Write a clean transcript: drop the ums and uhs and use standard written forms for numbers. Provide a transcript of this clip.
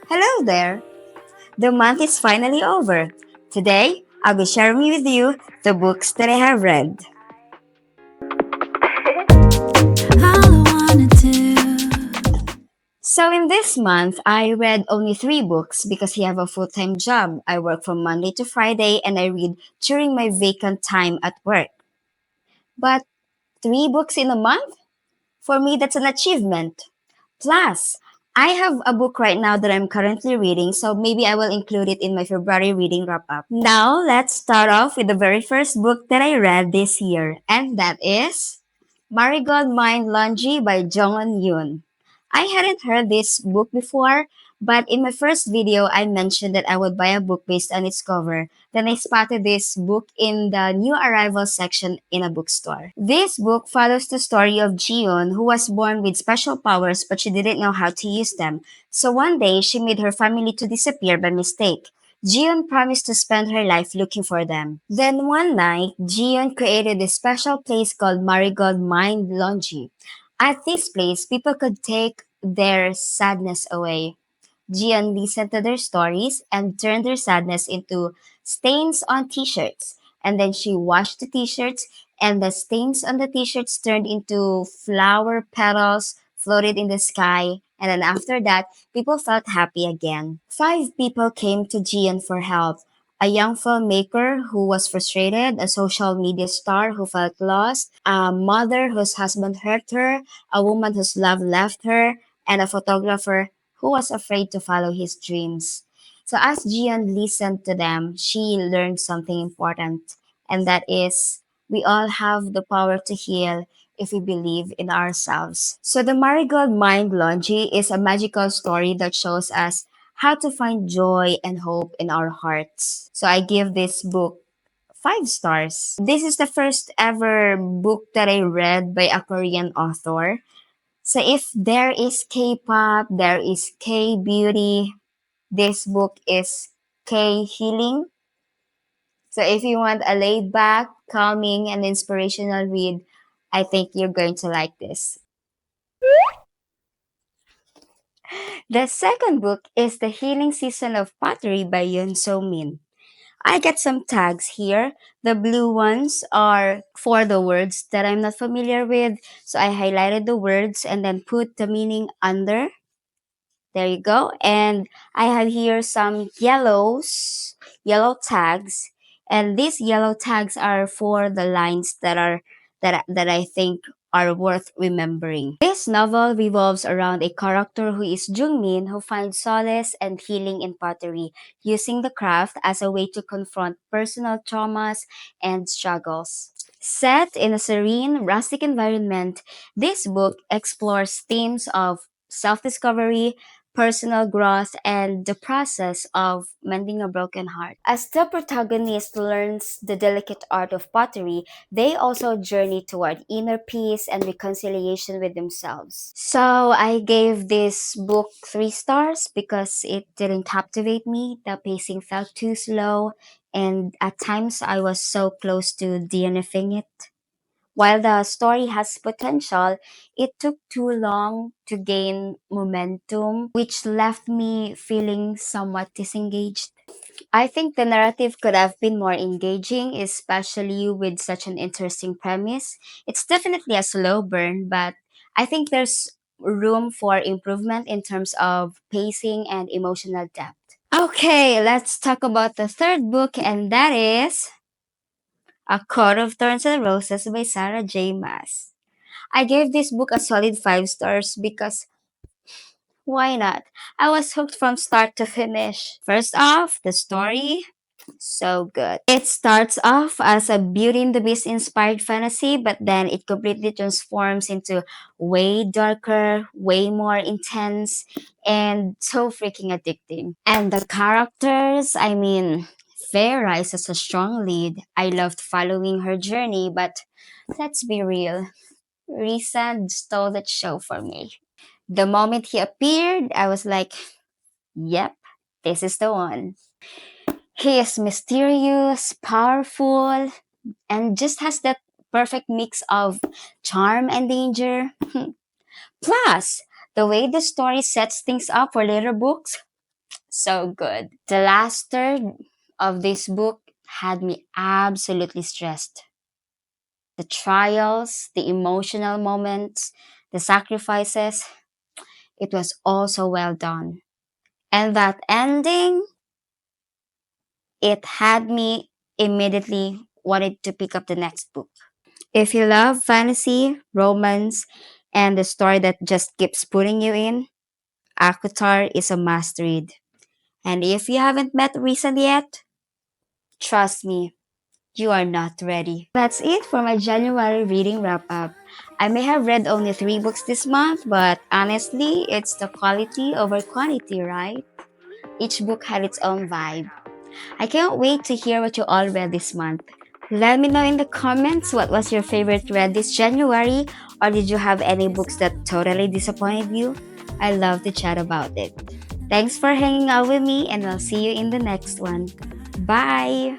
Hello there! The month is finally over. Today, I'll be sharing with you the books that I have read. So, in this month, I read only three books because I have a full time job. I work from Monday to Friday and I read during my vacant time at work. But three books in a month? For me, that's an achievement. Plus, I have a book right now that I'm currently reading, so maybe I will include it in my February reading wrap up. Now, let's start off with the very first book that I read this year, and that is Marigold Mind Laundry by Jong Yoon. I hadn't heard this book before, but in my first video, I mentioned that I would buy a book based on its cover. Then I spotted this book in the new arrival section in a bookstore. This book follows the story of Jiyeon, who was born with special powers but she didn't know how to use them. So one day, she made her family to disappear by mistake. Jiyeon promised to spend her life looking for them. Then one night, Jiyeon created a special place called Marigold Mind Laundry. At this place, people could take their sadness away. Jian listened to their stories and turned their sadness into stains on t-shirts. And then she washed the t-shirts and the stains on the t-shirts turned into flower petals floated in the sky. And then after that, people felt happy again. Five people came to Jian for help. A young filmmaker who was frustrated, a social media star who felt lost, a mother whose husband hurt her, a woman whose love left her, and a photographer who was afraid to follow his dreams. So as Jian listened to them, she learned something important, and that is we all have the power to heal if we believe in ourselves. So the Marigold Mind Laundry is a magical story that shows us how to find joy and hope in our hearts. So I give this book 5 stars. This is the first ever book that I read by a Korean author. So if there is K-pop, there is K-beauty, this book is K-healing. So if you want a laid back, calming, and inspirational read, I think you're going to like this. The second book is The Healing Season of Pottery by Yoon So Min. I get some tags here. The blue ones are for the words that I'm not familiar with. So I highlighted the words and then put the meaning under. There you go. And I have here some yellow tags. And these yellow tags are for the lines that I think are worth remembering. This novel revolves around a character who is Jungmin who finds solace and healing in pottery, using the craft as a way to confront personal traumas and struggles. Set in a serene, rustic environment, this book explores themes of self discovery, personal growth, and the process of mending a broken heart. As the protagonist learns the delicate art of pottery, they also journey toward inner peace and reconciliation with themselves. So I gave this book 3 stars because it didn't captivate me. The pacing felt too slow, and at times I was so close to DNFing it. While the story has potential, it took too long to gain momentum, which left me feeling somewhat disengaged. I think the narrative could have been more engaging, especially with such an interesting premise. It's definitely a slow burn, but I think there's room for improvement in terms of pacing and emotional depth. Okay, let's talk about the third book, and that is A Court of Thorns and Roses by Sarah J. Maas. I gave this book a solid 5 stars because why not? I was hooked from start to finish. First off, the story, so good. It starts off as a Beauty and the Beast inspired fantasy, but then it completely transforms into way darker, way more intense, and so freaking addicting. And the characters, I mean, Farah is such a strong lead. I loved following her journey, but let's be real. Risa stole that show for me. The moment he appeared, I was like, yep, this is the one. He is mysterious, powerful, and just has that perfect mix of charm and danger. Plus, the way the story sets things up for later books, So good. The last third of this book had me absolutely stressed. The trials, the emotional moments, the sacrifices, it was all so well done. And that ending, it had me immediately wanted to pick up the next book. If you love fantasy, romance, and the story that just keeps putting you in, Akutar is a must read. And if you haven't met Reason yet, trust me, you are not ready. That's it for my January reading wrap up. I may have read only 3 books this month, but honestly, it's the quality over quantity, right? Each book had its own vibe. I can't wait to hear what you all read this month. Let me know in the comments what was your favorite read this January, or did you have any books that totally disappointed you? I love to chat about it. Thanks for hanging out with me, and I'll see you in the next one. Bye!